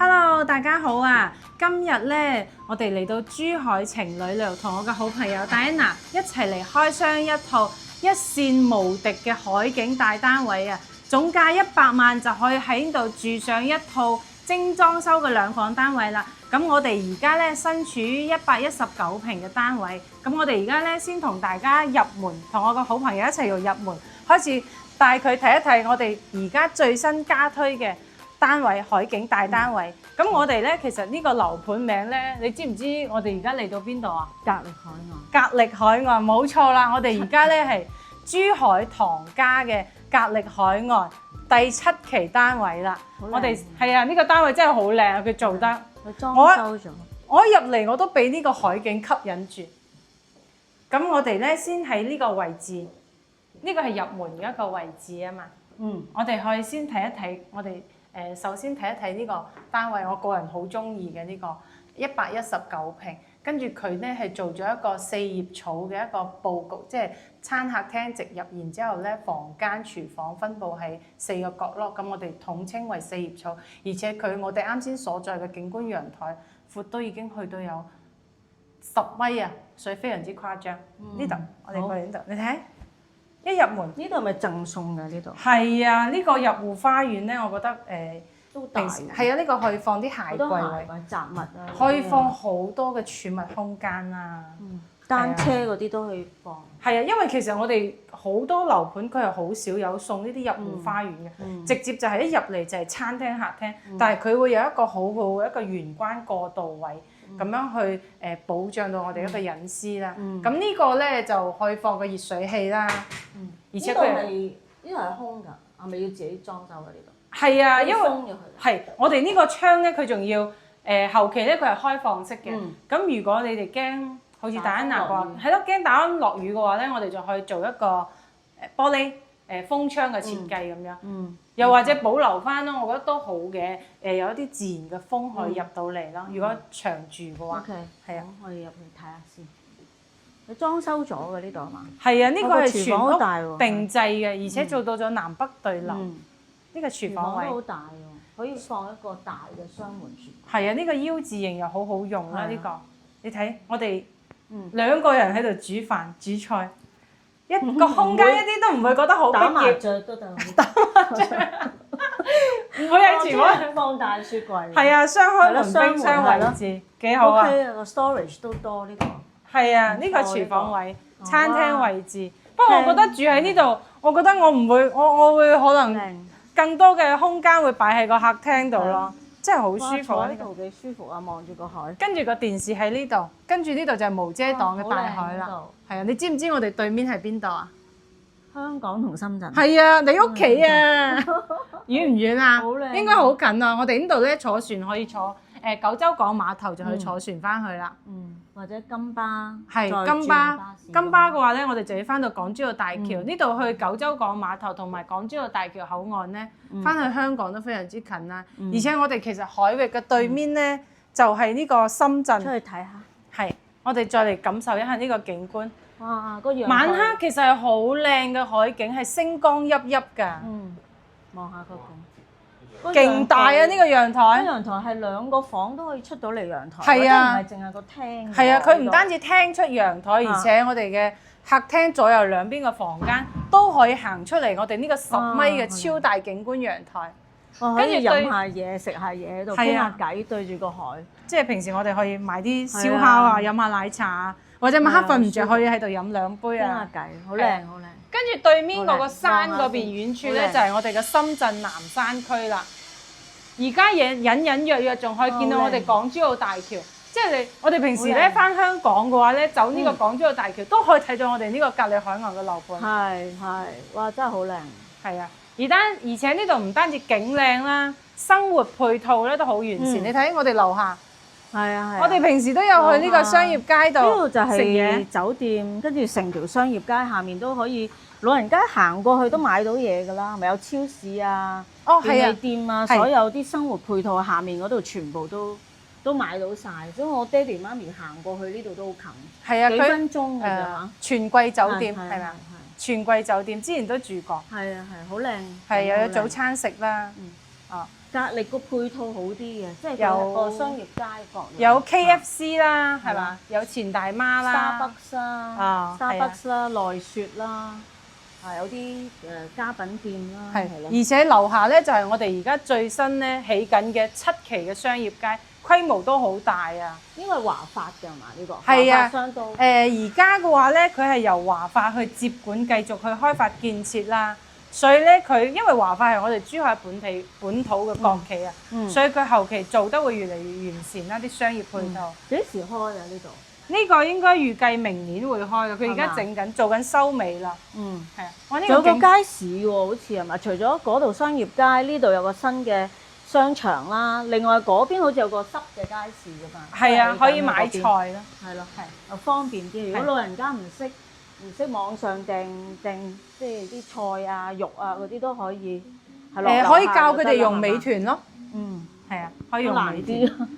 Hello，大家好啊！今日咧，我哋嚟到珠海情侶旅遊，同我嘅好朋友戴安娜一齊嚟開箱一套一線無敵嘅海景大單位啊！總價100萬就可以喺度住上一套精裝修嘅兩房單位啦。咁我哋而家咧身處於119平嘅單位，咁我哋而家咧先同大家入門，同我個好朋友一齊用入門，開始帶佢睇一睇我哋而家最新加推嘅單位海景大單位。咁我哋咧其實呢個樓盤名咧，你知唔知我哋而家嚟到邊度啊？格力海岸。格力海岸冇錯啦，我哋而家咧係珠海唐家嘅格力海岸第7期單位啦。我哋係啊，呢個單位真係好靚啊，佢做得佢裝修咗。我一入嚟我都俾呢個海景吸引住。咁我哋咧先喺呢個位置，呢個係入門嘅一個位置啊嘛。我哋可以先睇一睇我哋。首先睇一睇呢個單位，我個人好中意嘅呢個119平，跟住佢咧係做咗一個4葉草嘅一個佈局，即係餐客廳直入，然之後咧房間、廚房分佈喺4個角落，咁我哋統稱為4葉草。而且我哋啱先所在嘅景觀陽台闊都已經去到有10米啊，所以非常之誇張。呢度我哋過嚟呢度，你睇。一入門呢度係咪贈送㗎？呢度係啊，呢個入戶花園咧，我覺得都大。係啊，呢個可以放啲鞋櫃位、雜物啊，可以放好多嘅儲物空間啊。單車嗰啲都可以放。係啊，因為其實我哋好多樓盤佢係好少有送呢啲入戶花園嘅，直接就係一入嚟就係餐廳客廳，但係佢會有一個好好一個玄關過渡位。咁樣去保障到我哋一個隱私啦。咁呢個咧就可以放個熱水器啦。而且佢呢度係空㗎，係咪要自己裝修㗎呢度？係啊，因為係我哋呢個窗咧，佢仲要後期咧佢係開放式嘅。咁如果你哋驚好似戴安娜話，係咯，驚打落雨嘅話咧，我哋就可以做一個玻璃封窗嘅設計咁樣。又或者保留翻咯，我覺得都好嘅。有一啲自然嘅風可以入到嚟咯。如果長住嘅話，係啊，我哋入去睇下先。你裝修咗嘅呢度係嘛？係啊，呢個係全屋定製嘅，而且做到咗南北對流。呢個廚房位好大喎，可以放一個大嘅雙門廚。係啊，呢個 U 字形又好好用啦。呢個你睇，我哋2個人喺度煮飯煮菜。一個空間一啲都唔會覺得好逼仄。打麻雀都得。打麻雀唔會喺廚房放大雪櫃。係啊，雙開門冰箱位置幾好啊。OK 啊，個 storage 都多呢個。係啊，呢個廚房位、餐廳位置。不過我覺得住喺呢度，我覺得我唔會，我會可能更多嘅空間會擺喺個客廳度咯。真係好舒服啊！呢度幾舒服啊，望住個海。跟住個電視喺呢度，跟住呢度就係無遮擋嘅大海啦。係啊，你知唔知我哋對面係邊度啊？香港同深圳。係啊，你屋企啊，遠唔遠啊？好靚。應該好近啊！我哋呢度咧坐船可以坐九洲港碼頭就可以坐船翻去啦。或者金巴。係金巴。金巴嘅話咧，我哋就要翻到港珠澳大橋呢度去九洲港碼頭同埋港珠澳大橋口岸咧，翻去香港都非常之近啦。而且我哋其實海域嘅對面咧，就係呢個深圳。出去睇下。係，我哋再嚟感受一下呢個景觀。哇！個陽台晚黑其實係好靚嘅海景，係星光熠熠㗎。望下個景。勁大啊！呢個陽台。個陽台係2個房都可以出到嚟陽台。係啊。唔係淨係個廳。係啊，佢唔單止廳出陽台，而且我哋嘅客廳左右兩邊嘅房間都可以行出嚟我哋呢個10米嘅超大景觀陽台。跟住飲下嘢、食下嘢喺度傾下偈，對住個海。即係平時我哋可以買啲燒烤啊，飲下奶茶啊，或者晚黑瞓唔着可以喺度飲2杯啊。傾下偈，好靚好靚。跟住對面嗰個山嗰邊遠處咧，就係我哋嘅深圳南山區啦。而家隱隱約約仲可以見到我哋港珠澳大橋。即係我哋平時咧翻香港嘅話咧，走呢個港珠澳大橋都可以睇到我哋呢個格力海岸嘅樓盤。係，哇！真係好靚。係啊，而且呢度唔單止景靚啦，生活配套咧都好完善。你睇我哋樓下。係啊，我哋平時都有去呢個商業街度。呢度就係酒店，跟住成條商業街下面都可以，老人家行過去都買到嘢㗎啦，咪有超市啊、便利店啊，所有啲生活配套下面嗰度全部都買到晒。所以我爹哋媽咪行過去呢度都好近。係啊，幾分鐘㗎咋。全季酒店係咪啊？全季酒店之前都住過。係啊，好靚。係又有早餐食啦。隔離個配套好啲嘅，即係有個商業街角有 KFC 啦，係嘛？有錢大媽啦，Starbucks 啦啊，Starbucks 啦，奈雪啦，有啲家品店啦，係咯。而且樓下咧就係我哋而家最新咧起緊嘅7期嘅商業街，規模都好大啊！呢個係華發㗎嘛？呢個係啊，華發商都而家嘅話咧，佢係由華發去接管，繼續去開發建設啦。所以咧，佢因為華發係我哋珠海本土嘅國企啊，所以佢後期做得會越嚟越完善啦，啲商業配套。幾時開啊？呢度呢個應該預計明年會開嘅，佢而家整緊做緊收尾啦。係啊，我呢仲有個個街市喎，好似係咪？除咗嗰度商業街，呢度有個新嘅商場啦。另外嗰邊好似有個濕嘅街市㗎嘛。係啊，可以買菜啦。係咯，又方便啲。如果老人家唔識網上訂，即係啲菜啊、肉啊嗰啲都可以。可以教佢哋用美團咯。係啊，可以用美團。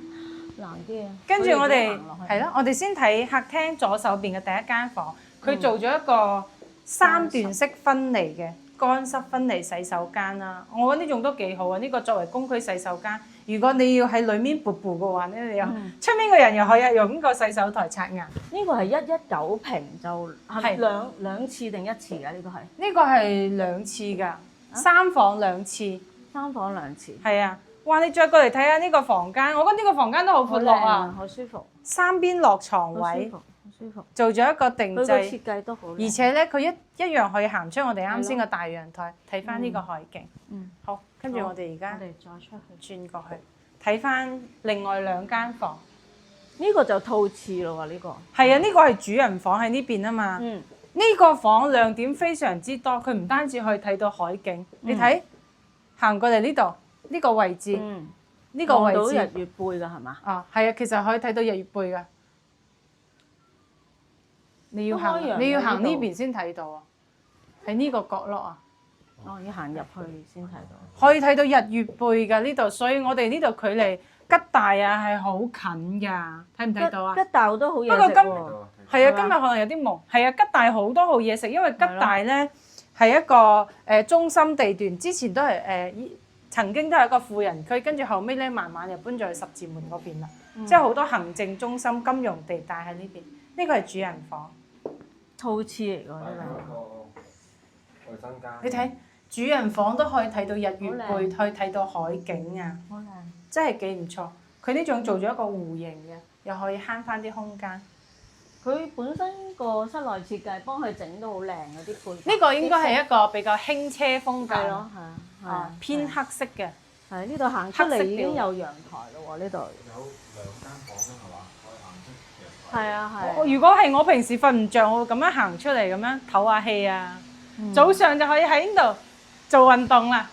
難啲啊！跟住我哋係咯，我哋先睇客廳左手邊嘅第一間房，佢做咗一個3段式分離嘅乾濕分離洗手間啦。我覺得呢種都幾好啊！呢個作為公區洗手間，如果你要喺裡面噗噗嘅話咧，你又出面嘅人又可以用呢個洗手台刷牙。呢個係119平就係兩次定1次㗎？呢個係呢個係2次㗎，3房2次，3房2次。係啊！哇！你再過嚟睇下呢個房間，我覺得呢個房間都好闊落啊，好舒服3邊落床位，好舒服，做咗一個定制，設計都好。而且咧，佢一樣可以行出我哋啱先個大陽台，睇翻呢個海景。好，跟住我哋而家我哋再出去轉過去睇翻另外2間房。呢個就套廁咯喎，呢個係啊，呢個係主人房喺呢邊啊嘛。呢個房亮點非常之多，佢唔單止可以睇到海景，你睇行過嚟呢度。呢個位置，呢個位置望到日月貝㗎係嘛？啊，係啊，其實可以睇到日月貝㗎。你要行呢邊先睇到啊，喺呢個角落啊。要行入去先睇到。可以睇到日月貝㗎呢度，所以我哋呢度距離吉大啊係好近㗎，睇唔睇到啊？吉大好多好嘢食喎。不過係啊，今日可能有啲朦。係啊，吉大好多好嘢食，因為吉大咧係一個中心地段，之前都係曾經都係一個富人區，跟住後尾咧慢慢就搬咗去十字門嗰邊啦，即係好多行政中心、金融地帶喺呢邊。呢個係主人房，套廁嚟㗎呢個衛生間。你睇主人房都可以睇到日月貝，可以睇到海景啊，好靚，真係幾唔錯。佢呢種做咗一個弧形嘅，又可以慳翻啲空間。佢本身個室內設計幫佢整到好靚嗰啲配。呢個應該係一個比較輕車風格咯，偏黑色嘅。係呢度行出嚟已經有陽台咯喎，呢度。有2間房啦，係嘛？可以行出陽台。係啊係。如果係我平時瞓唔着，我會咁樣行出嚟咁樣唞下氣啊。早上就可以喺呢度做運動啦。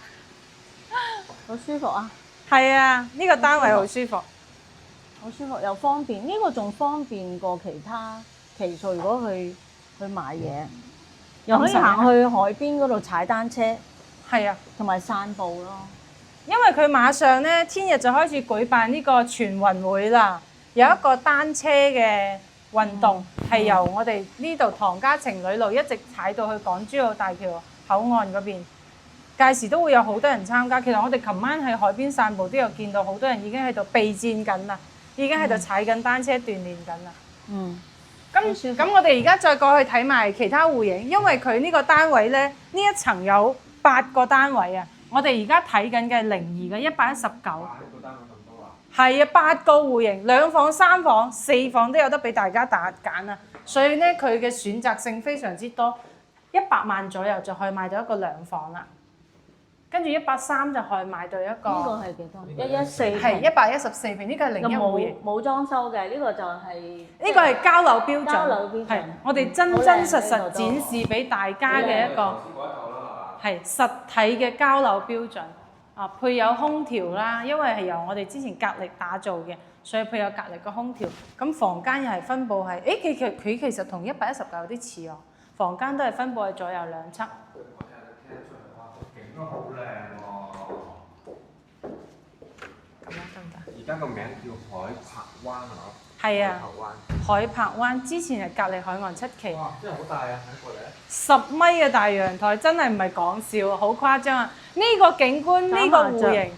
好舒服啊！係啊，呢個單位好舒服。好舒服又方便，呢個仲方便過其他期數。如果去買嘢，又可以行去海邊嗰度踩單車，係啊，同埋散步咯。因為佢馬上咧，天日就開始舉辦呢個全運會啦，有一個單車嘅運動係由我哋呢度唐家情侶路一直踩到去港珠澳大橋口岸嗰邊，屆時都會有好多人參加。其實我哋琴晚喺海邊散步都有見到好多人已經喺度備戰緊啦。已經喺度踩緊單車鍛鍊緊啦。咁我哋而家再過去睇埋其他戶型，因為佢呢個單位咧，呢一層有8個單位啊。我哋而家睇緊嘅係02嘅119。1個單位咁多啊？係啊，8個戶型，2房、3房、4房都有得俾大家揀啊。所以咧，佢嘅選擇性非常之多，100萬左右就可以買到一個2房啦。跟住130就可以買到一個。呢個係幾多？114。係114平，呢個係01戶型。冇裝修嘅，呢個就係。呢個係交樓標準。交樓標準。係，我哋真真實實展示俾大家嘅一個係實體嘅交樓標準。啊，配有空調啦，因為係由我哋之前格力打造嘅，所以配有格力嘅空調。咁房間又係分佈係，佢其實同119有啲似喎。房間都係分佈喺左右兩側。都好靚喎！咁樣得唔得？而家個名叫海柏灣係嘛？係啊，海柏灣之前係隔離海岸7期。哇！真係好大啊！睇過嚟。10米嘅大陽台真係唔係講笑啊，好誇張啊！呢個景觀呢個戶型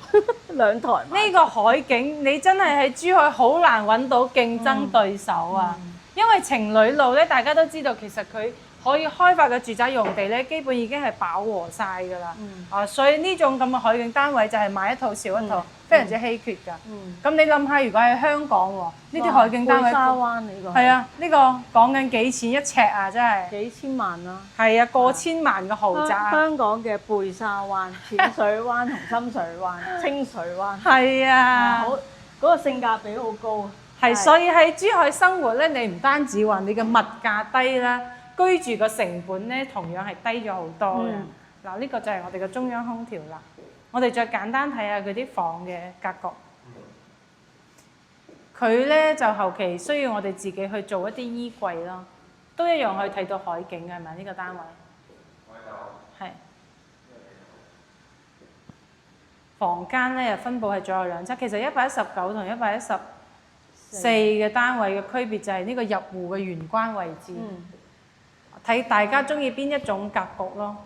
兩台買。呢個海景你真係喺珠海好難揾到競爭對手啊！因為情侶路咧，大家都知道其實佢可以開發嘅住宅用地咧，基本已經係飽和晒㗎啦。所以呢種咁嘅海景單位就係買一套少一套，非常之稀缺㗎。咁你諗下，如果喺香港喎，呢啲海景單位，貝沙灣呢個係啊，呢個講緊幾錢一尺啊，真係幾千萬啦。係啊，過千萬嘅豪宅啊！香港嘅貝沙灣、淺水灣同深水灣、清水灣，係啊，好嗰個性價比好高。係，所以喺珠海生活咧，你唔單止話你嘅物價低啦，居住個成本咧同樣係低咗好多嘅。嗱，呢個就係我哋嘅中央空調啦。我哋再簡單睇下佢啲房嘅格局。佢咧就後期需要我哋自己去做一啲衣櫃咯，都一樣可以睇到海景嘅，係咪呢個單位？係。房間咧又分佈係左右兩側，其實119同114嘅單位嘅區別就係呢個入戶嘅玄關位置，睇大家中意邊一種格局咯。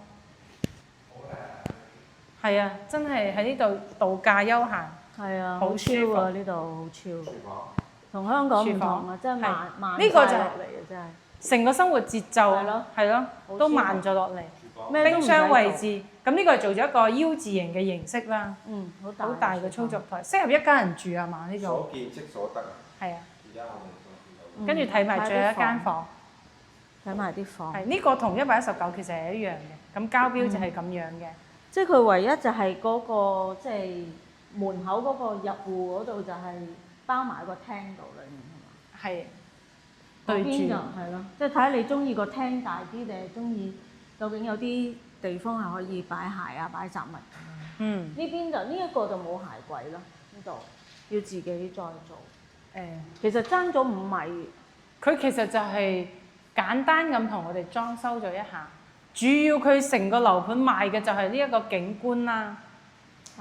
係啊，真係喺呢度度假休閒。係啊，好好舒服超啊！呢度好超，同香港唔同啊，真係慢慢呢個就係晒落嚟啊！真係成個生活節奏係咯係咯，都慢咗落嚟。冰箱位置，咁呢個係做咗一個 U 字形嘅形式啦。好大嘅操作台，適合一家人住啊嘛呢種。所見即所得啊！係啊，而家我哋所見到。跟住睇埋最後一間房，睇埋啲房。係呢個同119其實係一樣嘅，咁交標就係咁樣嘅。即係佢唯一就係嗰個即係門口嗰個入戶嗰度就係包埋個廳度裡面係嘛？係對對住，係咯，即係睇下你中意個廳大啲定係中意究竟有啲地方係可以擺鞋啊、擺雜物咁樣。呢邊就呢一個就冇鞋櫃啦，呢度要自己再做。其實爭咗5米，佢其實就係簡單咁同我哋裝修咗一下。主要佢成個樓盤賣嘅就係呢一個景觀啦，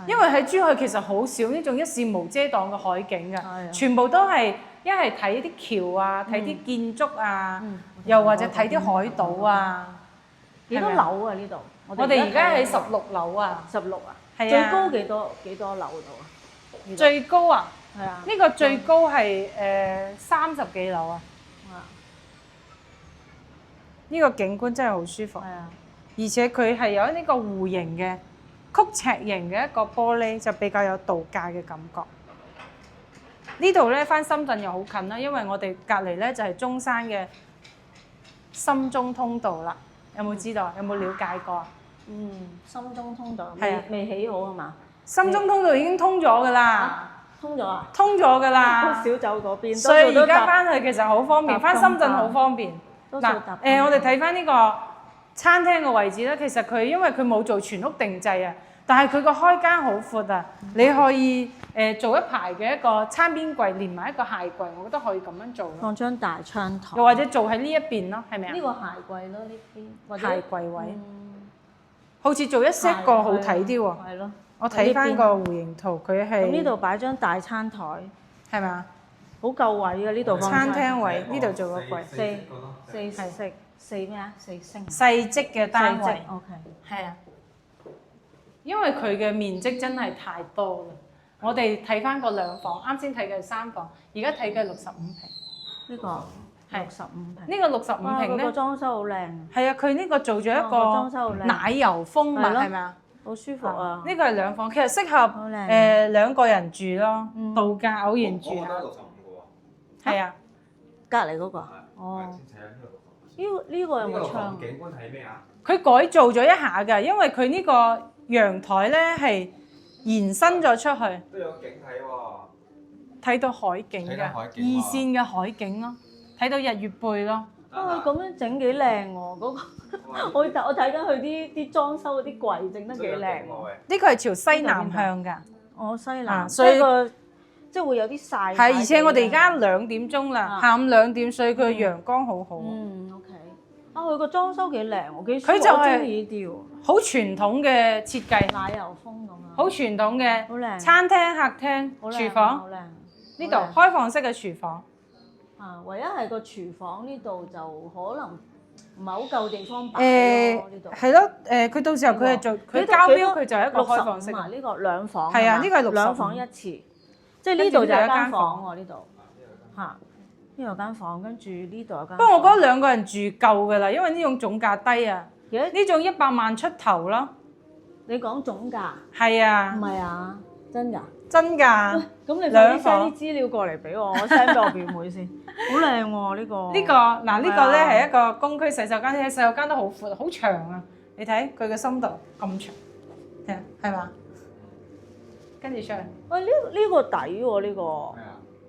因為喺珠海其實好少呢種一視無遮擋嘅海景㗎，全部都係一係睇啲橋啊，睇啲建築啊，又或者睇啲海島啊。幾多樓啊？呢度我哋而家喺16樓啊，16啊，係啊。最高幾多樓度啊？最高啊？係啊。呢個最高係30幾樓啊。呢個景觀真係好舒服，而且佢係有呢個弧形嘅曲尺形嘅一個玻璃，就比較有度假嘅感覺。呢度咧返深圳又好近啦，因為我哋隔離咧就係中山嘅深中通道啦。有冇知道？有冇了解過？深中通道係啊，未起好係嘛？深中通道已經通咗㗎啦，通咗啊？通咗㗎啦，好少走嗰邊，所以而家返去其實好方便，返深圳好方便。嗱，我哋睇翻呢個餐廳嘅位置咧，其實佢因為佢冇做全屋定制啊，但係佢個開間好闊啊，你可以做一排嘅一個餐邊櫃，連埋一個鞋櫃，我覺得可以咁樣做咯。放張大窗台，又或者做喺呢一邊咯，係咪啊？呢個鞋櫃咯，呢邊鞋櫃位，好似做一 set 個好睇啲喎。係咯，我睇翻個弧形圖，佢係咁呢度擺張大餐台，係咪啊？好夠位嘅呢度。餐廳位呢度做個櫃，四咩啊？四星。細積嘅單位。OK。係啊，因為佢嘅面積真係太多啦。我哋睇翻個兩房，啱先睇嘅係3房，而家睇嘅65平。呢個係65平。呢個65平咧，個裝修好靚。係啊，佢呢個做咗一個奶油風物，係咪啊？好舒服啊！呢個係兩房，其實適合2個人住咯，度假偶然住下。係啊，隔離嗰個。哦。呢個有冇窗？景觀係咩啊？佢改造咗一下㗎，因為佢呢個陽台咧係延伸咗出去。都有景睇喎。睇到海景㗎，二線嘅海景咯，睇到日月貝咯。咁樣整幾靚喎！嗰個我睇緊佢啲裝修嗰啲櫃整得幾靚喎。呢個係朝西南向㗎。哦，西南。所以即係會有啲曬。係，而且我哋而家2點鐘啦，下午2點，所以佢陽光好好。OK。佢個裝修幾靚喎，幾舒服。佢就係中意呢啲喎。好傳統嘅設計。奶油風咁樣。好傳統嘅。好靚。餐廳、客廳、廚房。好靚。呢度開放式嘅廚房。唯一係個廚房呢度就可能唔係好夠地方擺咯呢度。係咯，佢到時候佢係做佢交標，佢就係一個開放式。呢個2房。係啊，呢個係65。2房1廁，即係呢度就有間房喎，呢度嚇，呢度有間房，跟住呢度有間。不過我覺得2個人住夠㗎啦，因為呢種總價低啊，呢種100萬出頭咯。你講總價？係啊。唔係啊，真㗎？真㗎。咁你快啲 send 啲資料過嚟俾我 send 俾我表妹先。好靚喎呢個。呢個嗱呢個咧係一個公區洗手間，洗手間都好闊，好長啊！你睇佢嘅深度咁長，係嘛？跟住出嚟。喂，呢個抵喎呢個。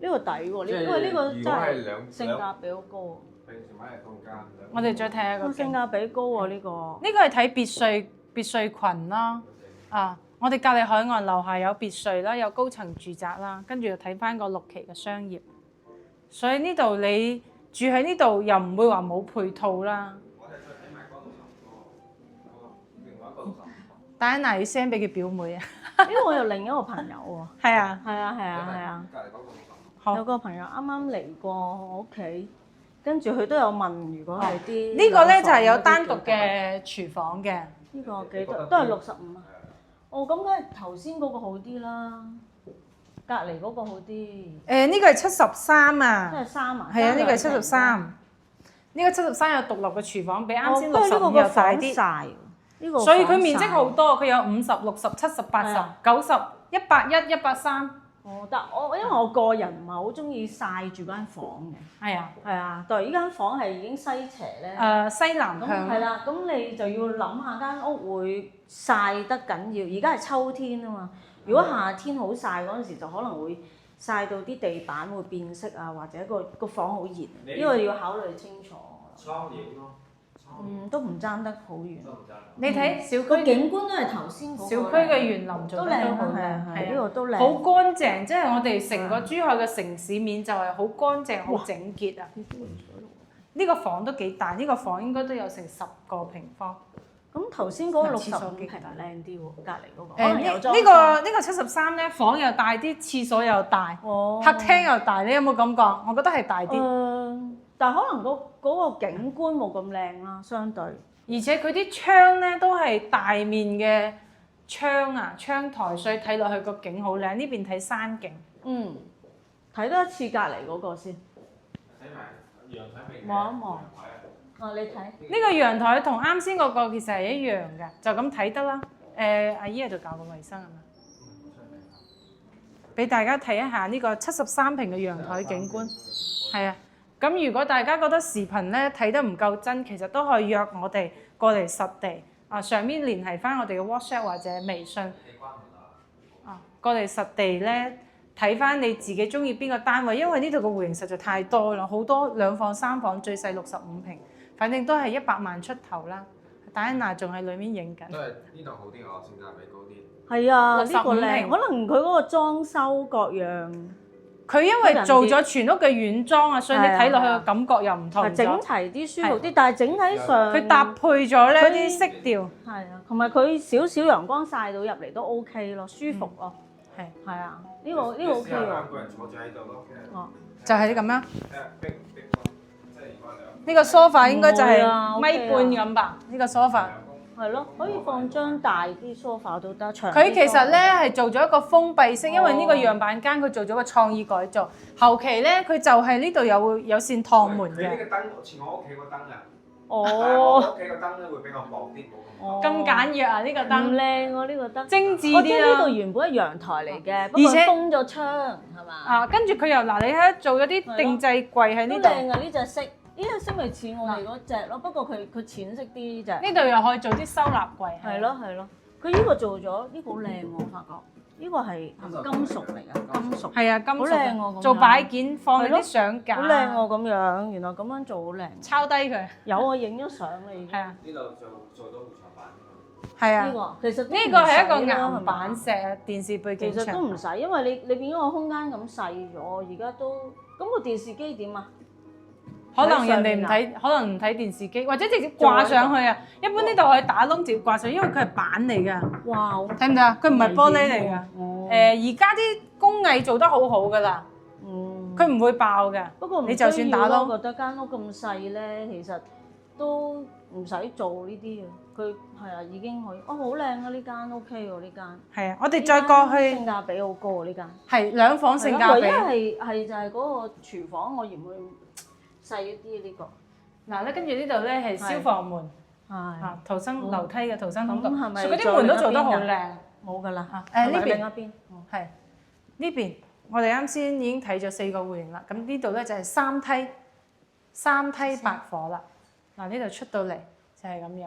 呢個抵喎，因為呢個真係性價比好高。平時買係公家。我哋再睇下個性價比高喎呢個。呢個係睇別墅群啦。啊，我哋隔離海岸樓下有別墅啦，有高層住宅啦，跟住就睇翻個6期嘅商業。所以呢度你住喺呢度又唔會話冇配套啦。我哋再睇埋嗰度另外一個65。戴安娜要 send 俾佢表妹啊。因為我有另一個朋友喎。係啊。係啊係啊係啊。隔離嗰個65。有個朋友啱啱嚟過我屋企，跟住佢都有問，如果係啲呢個咧就係有單獨嘅廚房嘅。呢個幾多？都係65啊。哦，咁梗係頭先嗰個好啲啦，隔離嗰個好啲。呢個係73啊。即係3啊？係啊，呢個係73。呢個73有獨立嘅廚房，比啱先65又大啲。呢個所以佢面積好多，佢有50、60、70、80、90、110、130。哦，但因為我個人唔係好中意曬住間房嘅。係啊，係啊，但係依間房係已經西斜咧。西南向。係啦，咁你就要諗下間屋會曬得緊要。而家係秋天啊嘛，如果夏天好曬嗰陣時，就可能會曬到啲地板會變色啊，或者個房好熱，呢個要考慮清楚。窗簾咯。都唔爭得好遠。你睇小區個景觀都係頭先嗰個。小區嘅園林做得都好靚，係呢個都靚。好乾淨，即係我哋成個珠海嘅城市面就係好乾淨、好整潔啊！呢個房都幾大，呢個房應該都有成10個平方。咁頭先嗰個65平靚啲喎，隔離嗰個。呢個73咧，房又大啲，廁所又大，客廳又大，你有冇感覺？我覺得係大啲。但係可能嗰個景觀冇咁靚啦，相對。而且佢啲窗咧都係大面嘅窗啊，窗台，所以睇落去個景好靚。呢邊睇山景。睇多一次隔離嗰個先。睇埋陽台邊。望一望。你睇。呢個陽台同啱先嗰個其實係一樣嘅，就咁睇得啦。阿姨喺度搞個衞生係嘛？俾大家睇一下呢個73平嘅陽台景觀，係啊。咁如果大家覺得視頻咧睇得唔夠真，其實都可以約我哋過嚟實地啊，上面聯繫翻我哋嘅 WhatsApp 或者微信啊，過嚟實地咧睇翻你自己中意邊個單位，因為呢度嘅戶型實在太多啦，好多2房3房，最細65平，反正都係100萬出頭啦。戴安娜仲喺裏面影緊。都係呢度好啲喎，性價比高啲。係啊，呢個65靚，平可能佢嗰個裝修各樣。佢因為做咗全屋嘅軟裝啊，所以你睇落去嘅感覺又唔同咗。整齊啲、舒服啲，但係整體上佢搭配咗呢啲色調。係啊，同埋佢少少陽光曬到入嚟都 OK 咯，舒服咯。係啊，呢個 OK 喎。兩個人坐住喺度咯。哦，就係咁樣。逼即係如果兩。呢個 sofa 應該就係米半咁吧？呢個 sofa。係咯，可以放張大啲 sofa 都得。佢其實咧係做咗一個封閉式，因為呢個樣板間佢做咗個創意改造。後期咧佢就係呢度有扇趟門嘅。佢呢個燈似我屋企個燈啊！哦。但係我屋企個燈咧會比較薄啲，冇咁。咁簡約啊！呢個燈。唔靚喎，呢個燈。精緻啲啦。呢度原本係陽台嚟嘅，不過封咗窗係嘛？啊，跟住佢又嗱，你睇做咗啲定制櫃喺呢度。都靚啊！呢隻色。呢個色咪似我哋嗰隻咯，不過佢淺色啲呢隻。呢度又可以做啲收納櫃。係咯。佢呢個做咗，呢個好靚喎，我發覺。呢個係金屬嚟㗎，金屬。係啊，金屬。好靚喎，做擺件放啲相架。好靚喎，咁樣，原來咁樣做好靚。抄低佢。有我影咗相啦已經。係啊。呢度做到護牆板㗎嘛。係啊。呢個其實呢個係一個岩板石電視背景牆。其實都唔使，因為你變咗個空間咁細咗，而家都咁個電視機點啊？可能人哋唔睇，可能唔睇電視機，或者直接掛上去啊。一般呢度可以打窿直接掛上去，因為佢係板嚟㗎。哇！睇唔睇啊？佢唔係玻璃嚟㗎。而家啲工藝做得好好㗎啦。佢唔會爆㗎。不過你就算打窿，我覺得間屋咁細咧，其實都唔使做呢啲嘅，佢係啊已經可以。哦，好靚啊！呢間 OK 喎，呢間。係啊，我哋再過去性價比好高啊！呢間係兩房性價比。唯一係就係嗰個廚房，我嫌佢細一啲呢個。嗱咧，跟住呢度咧係消防門，係啊逃生樓梯嘅逃生通道，咁係咪佢啲門都做得好靚。冇㗎啦嚇。誒呢邊另一邊係呢邊，我哋啱先已經睇咗4個戶型啦。咁呢度咧就係三梯八伙啦。嗱呢度出到嚟就係咁樣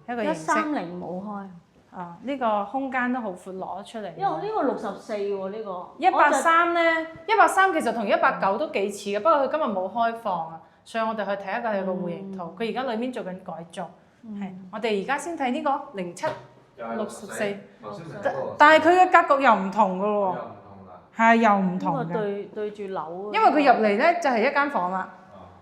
一個形式。130冇開。啊，呢個空間都好闊，攞得出嚟。因為呢個64喎，呢個。130咧，130其實同190都幾似嘅，不過佢今日冇開放啊，所以我哋去睇一個佢個戶型圖。佢而家裏面做緊改造，係我哋而家先睇呢個0764，但係佢嘅格局又唔同㗎喎，係又唔同嘅。對住樓。因為佢入嚟咧就係一間房啦，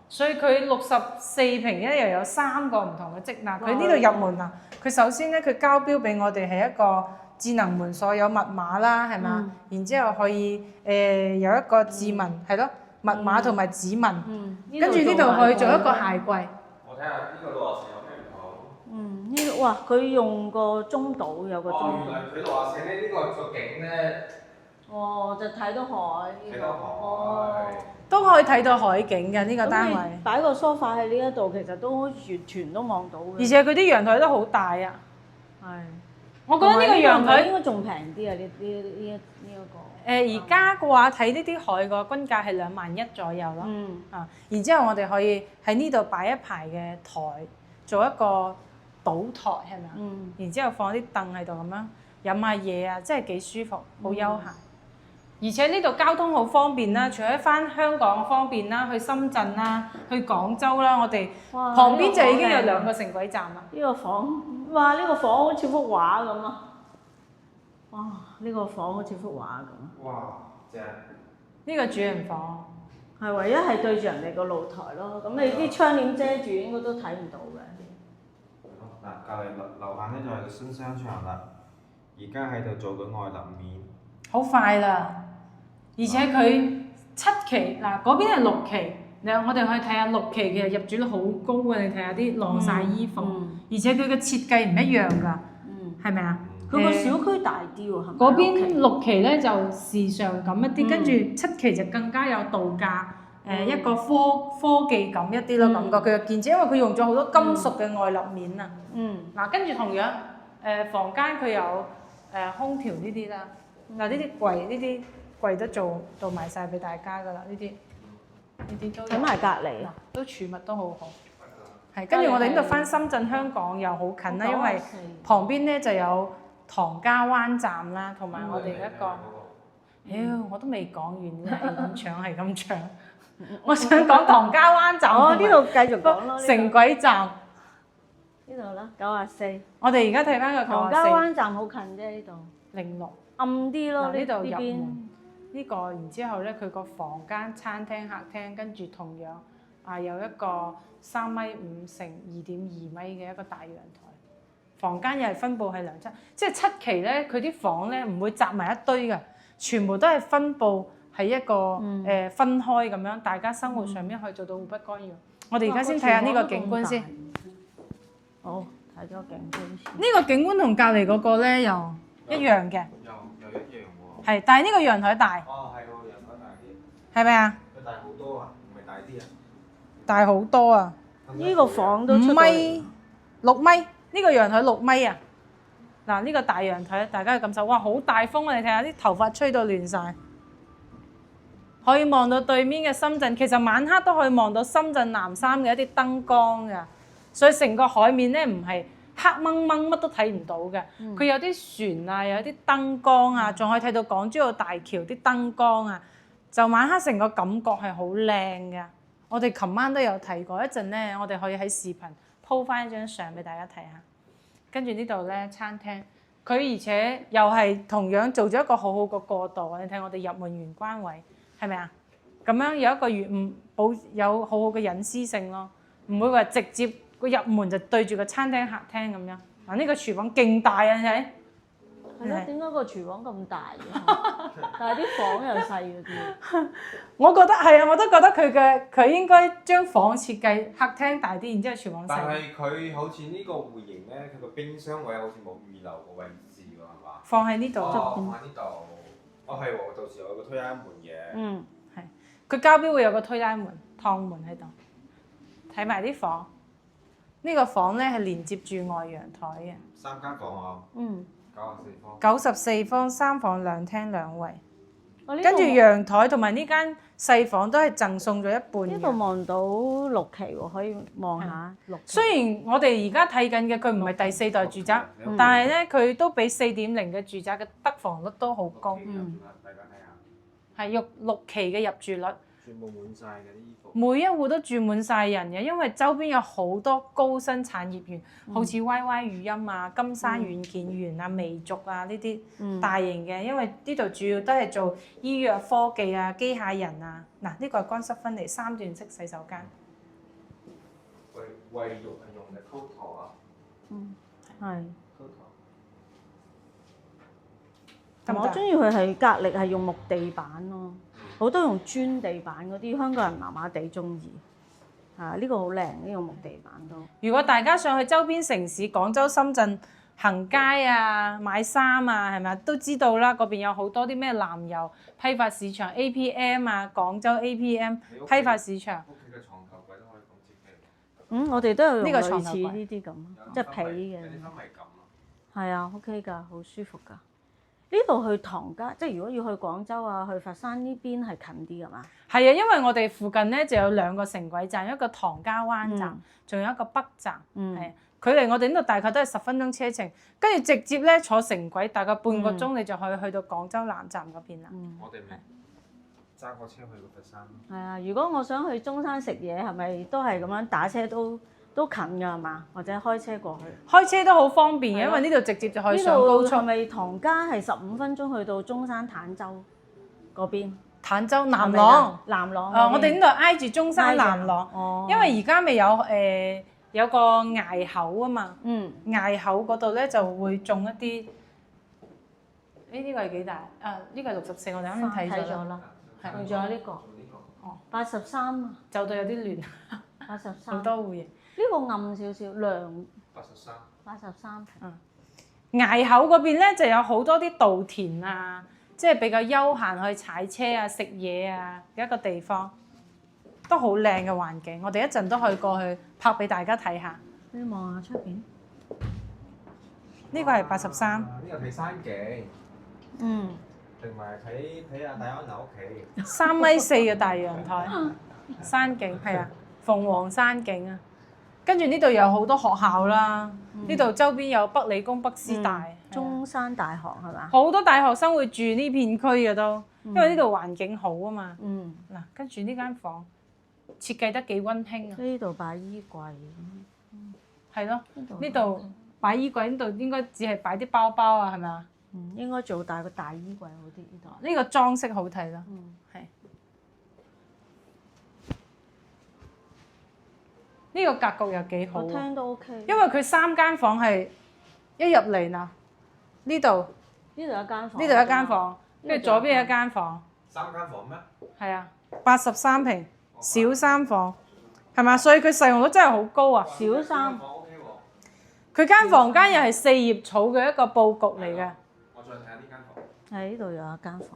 所以佢64平咧又有3個唔同嘅職嗱。佢呢度入門啊，佢首先咧佢交標俾我哋係一個智能門鎖，有密碼啦，係嘛？然之後可以有一個指紋係咯，密碼同埋指紋。跟住呢度可以做一個鞋櫃。我睇下呢個64有咩唔同？呢個哇，佢用個中島有個中島。原來佢64咧，呢個個景咧。就睇到海。睇到海。都可以睇到海景嘅呢個單位。擺個梳化喺呢一度，其實都完全都望到嘅。而且佢啲陽台都好大啊。係。我覺得呢個陽台應該仲平啲啊！呢一個。而家嘅話睇呢啲海個均價係21000左右咯。然之後我哋可以喺呢度擺一排嘅台，做一個賭台係咪啊？然之後放啲凳喺度咁樣飲下嘢啊，真係幾舒服，好悠閒。而且呢度交通好方便啦，除咗翻香港方便啦，去深圳啦，去廣州啦，我哋旁邊就已經有2個城軌站啦。呢個房，哇！呢個房好似幅畫咁啊！哇！呢個房好似幅畫咁。哇！正。呢個主人房係唯一係對住人哋個露台咯，咁你啲窗簾遮住應該都睇唔到嘅。嗱，隔離樓下咧就係個新商場啦，而家喺度做緊外立面。好快啦！而且佢7期，嗱嗰邊係6期，我哋可以睇下6期其實入住率好高嘅，你睇下啲晾曬衣服，而且佢嘅設計唔一樣㗎，係咪啊？佢個小區大啲喎，係咪？嗰邊6期咧就時尚感一啲，跟住7期就更加有度假，一個科技感一啲咯，感覺佢嘅建築，因為佢用咗好多金屬嘅外立面啊。嗱，跟住同樣房間佢有空調呢啲啦。嗱，呢啲櫃都做埋晒俾大家㗎啦，呢啲都睇埋隔離，都儲物都好好。係，跟住我哋呢度翻深圳、香港又好近啦，因為旁邊咧就有唐家灣站啦，同埋我哋一個，我都未講完咧，係咁長。我想講唐家灣站。呢度繼續講咯。城軌站。呢度啦，94。我哋而家睇翻個94。唐家灣站好近啫，呢度。06。暗啲咯，呢度入門呢個，然之後咧佢個房間、餐廳、客廳，跟住同樣有一個3.5米乘2.2米嘅一個大陽台。房間又係分佈係2層，即係7期咧，佢啲房咧唔會集埋一堆嘅，全部都係分佈係一個分開咁樣，大家生活上面可以做到互不干擾。我哋而家先睇下呢個景觀先。好，睇咗景觀先。呢個景觀同隔離嗰個咧又一樣嘅。又一樣喎。係，但係呢個陽台大。哦，係喎，陽台大啲。係咪啊？佢大好多啊，唔係大啲啊。大好多啊！呢個房都5米、6米，呢個陽台6米啊！嗱，呢個大陽台，大家嘅感受，哇，好大風啊！你睇下啲頭髮吹到亂晒，可以望到對面嘅深圳。其實晚黑都可以望到深圳南山嘅一啲燈光㗎，所以成個海面咧唔係黑掹掹，乜都睇唔到嘅。佢有啲船啊，有啲燈光啊，仲可以睇到港珠澳大橋啲燈光啊。就晚黑成個感覺係好靚嘅。我哋琴晚都有提過，一陣咧我哋可以喺視頻鋪翻一張相俾大家睇下。跟住呢度咧餐廳，佢而且又係同樣做咗一個好好嘅過渡。你睇我哋入門玄關位係咪啊？咁樣有一個有好好嘅隱私性咯，唔會話直接個入門就對住個餐廳客廳咁樣。嗱，呢個廚房勁大啊，你睇係咯，點解個廚房咁大嘅？但係啲房又細嗰啲。我覺得係啊，我都覺得佢應該將房設計客廳大啲，然之後廚房細。但係佢好似呢個戶型咧，佢個冰箱位好似冇預留個位置喎，係嘛？放喺呢度。放喺呢度。哦係喎，到時有個推拉門嘅。嗯，係。佢交邊會有個推拉門、趟門喺度。睇埋啲房。呢個房咧係連接住外陽台嘅。3間房啊。嗯。94方，3房2廳2衛。跟住陽台同埋呢間細房都係贈送咗一半。呢度望到6期喎，可以望下6期。雖然我哋而家睇緊嘅佢唔係第4代住宅，但係咧佢都比4.0嘅住宅嘅得房率都好高。大家睇下。係6期嘅入住率。全部滿晒嘅啲衣服。每一戶都住滿晒人嘅，因為周邊有好多高新產業園，好似 YY 語音啊、金山軟件園啊、微族啊呢啲大型嘅，因為呢度主要都係做醫藥科技啊、機械人啊。嗱，呢個係乾濕分離3段式洗手間。衛浴係用嘅 Coto 啊。係。Coto。我中意佢係隔離係用木地板咯。好多用磚地板嗰啲，香港人麻麻地中意。呢個好靚，呢個木地板都。如果大家上去周邊城市，廣州、深圳行街啊、買衫啊，係咪都知道啦？嗰邊有好多啲咩南油批發市場 APM 啊，廣州 APM 批發市場。屋企嘅床頭櫃都可以咁設計。我哋都有用呢個類似床頭櫃呢啲咁，即係皮嘅。有啲氛圍感啊。係啊 ，OK 㗎，好舒服㗎。呢度去唐街，即係如果要去廣州啊、去佛山呢邊係近啲㗎嘛？係啊，因為我哋附近咧就有2個城軌站，一個唐家灣站，仲有一個北站。係啊，距離我哋呢度大概都係10分鐘車程，跟住直接咧坐城軌大概半個鐘，你就可以去到廣州南站嗰邊啦。我哋咪揸個車去個佛山。係啊，如果我想去中山食嘢，係咪都係咁樣打車都近㗎係嘛？或者開車過去？開車都好方便嘅，因為呢度直接就可以上高速。係咪唐街係15分鐘去到中山坦洲嗰邊？坦洲南朗。南朗。我哋呢度挨住中山南朗。因為而家未有個崖口啊嘛。崖口嗰度咧就會種一啲。呢個係幾大？呢個係64，我哋啱先睇咗啦。係。仲有呢個。83啊。就到有啲亂。83。好多戶型。呢個暗少少，涼。83平。崖口嗰邊咧就有好多啲稻田啊，即係比較休閒去踩車啊、食嘢啊嘅一個地方，都好靚嘅環境。我哋一陣都可以過去拍俾大家睇下。你望下出邊。呢個係83。呢個睇山景。同埋睇下戴安娜屋企。3.4米嘅大陽台，山景係啊，鳳凰山景啊。跟住呢度有好多學校啦，呢度周邊有北理工、北師大、中山大學係嘛？好多大學生會住呢片區嘅都，因為呢度環境好啊嘛。嗱，跟住呢間房設計得幾溫馨啊！呢度擺衣櫃。係咯，呢度擺衣櫃，呢度應該只係擺啲包包啊，係咪啊？應該做大個大衣櫃好啲呢度。呢個裝飾好睇啦，係。呢個格局又幾好，我聽都 OK。因為佢3間房係一入嚟嗱，呢度一間房，呢度一間房，跟住左邊一間房。3間房咩？係啊，83平，小3房，係嘛？所以佢使用率真係好高啊！小3。佢間房間又係4葉草嘅一個佈局嚟嘅。我再睇下呢間房。係呢度有一間房。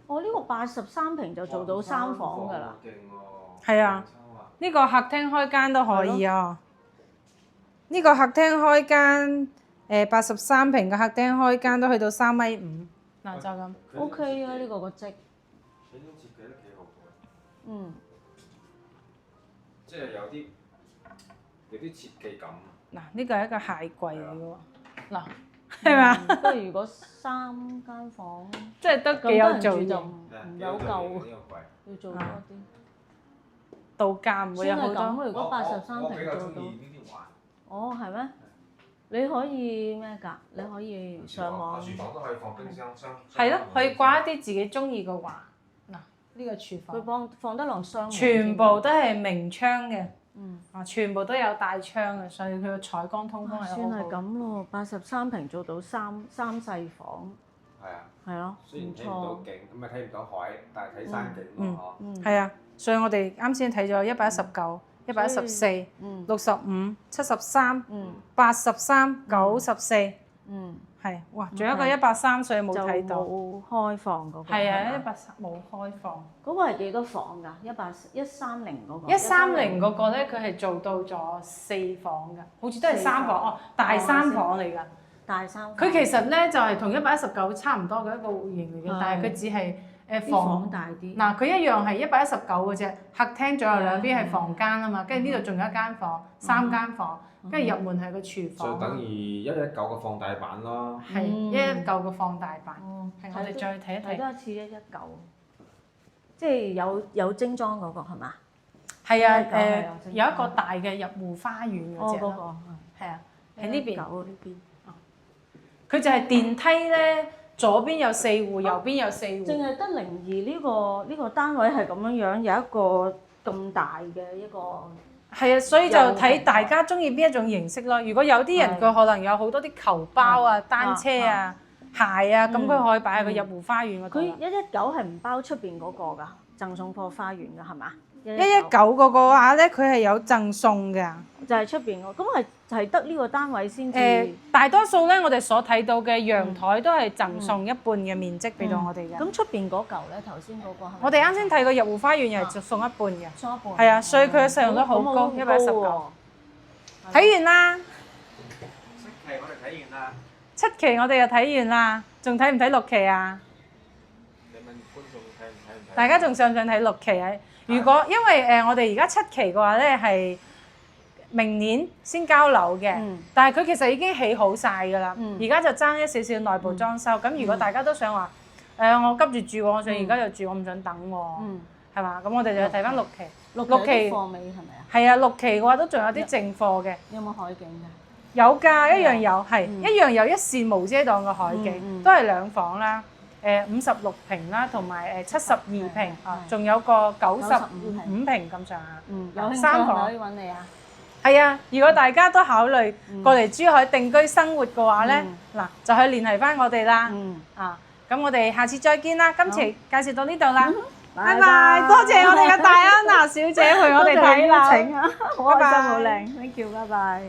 我呢個83平就做到3房㗎啦。勁喎！係啊。呢個客廳開間都可以啊！呢個客廳開間83平嘅客廳開間都去到3.5米。嗱就咁。OK 啊，呢個個積。呢種設計得幾好嘅。即係有啲設計感。嗱，呢個係一個鞋櫃嚟嘅喎。嗱，係嘛？不過如果3間房，即係都幾有做就用，唔夠夠，要做多啲。度假唔會有好多。如果83平我比較做到。中意呢啲環。哦，係咩？你可以咩㗎？你可以上網。廚房都可以放冰箱。係咯，可以掛一啲自己中意嘅畫。嗱，呢個廚房。佢放得落箱。全部都係明窗嘅，全部都有大窗嘅，所以佢個採光通風係好好。算係咁咯，83平做到三細房。係啊。係咯，雖然睇唔到景，咁咪睇唔到海，但係睇山景咯，係啊，所以我哋啱先睇咗119、114、65、73、83、94。係，哇！仲有一個130，所以冇睇到。冇開放嗰個。係啊，130冇開放。嗰個係幾多房㗎？130嗰個。130嗰個咧，佢係做到咗4房㗎，好似都係3房哦，大3房嚟㗎。大3房。佢其實咧就係同119差唔多嘅一個戶型嚟嘅，但係佢只係房大啲。嗱，佢一樣係119嘅啫，客廳左右兩邊係房間啊嘛，跟住呢度仲有一間房，3間房。跟住入門係個廚房，就等於119嘅放大版咯。係119嘅放大版，係我哋再睇一睇。睇多一次119，即係有精裝嗰個係嘛？係啊，有一個大嘅入戶花園嗰隻咯。哦，係啊，喺呢邊。呢邊。佢就係電梯咧，左邊有4戶，右邊有4戶。淨係得02呢個單位係咁樣，有一個咁大嘅一個。係啊，所以就睇大家中意邊一種形式咯。如果有啲人佢可能有好多啲球包啊、單車啊、鞋啊，咁佢可以擺喺個入戶花園嗰度。佢119係唔包出邊嗰個㗎，贈送貨花園㗎係嘛？119嗰個話咧，佢係有贈送㗎，就係出邊嗰個。咁係得呢個單位先至。大多數咧，我哋所睇到嘅陽台都係贈送一半嘅面積俾到我哋嘅。咁出邊嗰嚿咧，頭先嗰個係咪？我哋啱先睇個入戶花園又係送一半嘅。送一半。係啊，所以佢嘅使用率好高，119。睇完啦。7期我哋睇完啦。7期我哋又睇完啦，仲睇唔睇6期啊？你問觀眾睇唔睇？大家仲想唔想睇6期啊？如果因為我哋而家7期嘅話咧係明年先交樓嘅，但係佢其實已經起好晒㗎啦。而家就爭一少少內部裝修。咁如果大家都想話，我急住住喎，我想而家就住，我唔想等喎，係嘛？咁我哋就睇翻6期。6期貨尾係咪啊？係啊，6期嘅話都仲有啲淨貨嘅。有冇海景㗎？有㗎，一樣有，係一樣有一扇無遮擋嘅海景，都係2房啦。56平啦，同埋72平啊，仲有個95平咁上下。有興趣可以揾你啊！係啊，如果大家都考慮過嚟珠海定居生活嘅話咧，嗱就去聯繫翻我哋啦。啊，咁我哋下次再見啦。今次介紹到呢度啦，拜拜！多謝我哋嘅戴安娜小姐陪我哋睇樓。好開心，好靚，thank you，拜拜。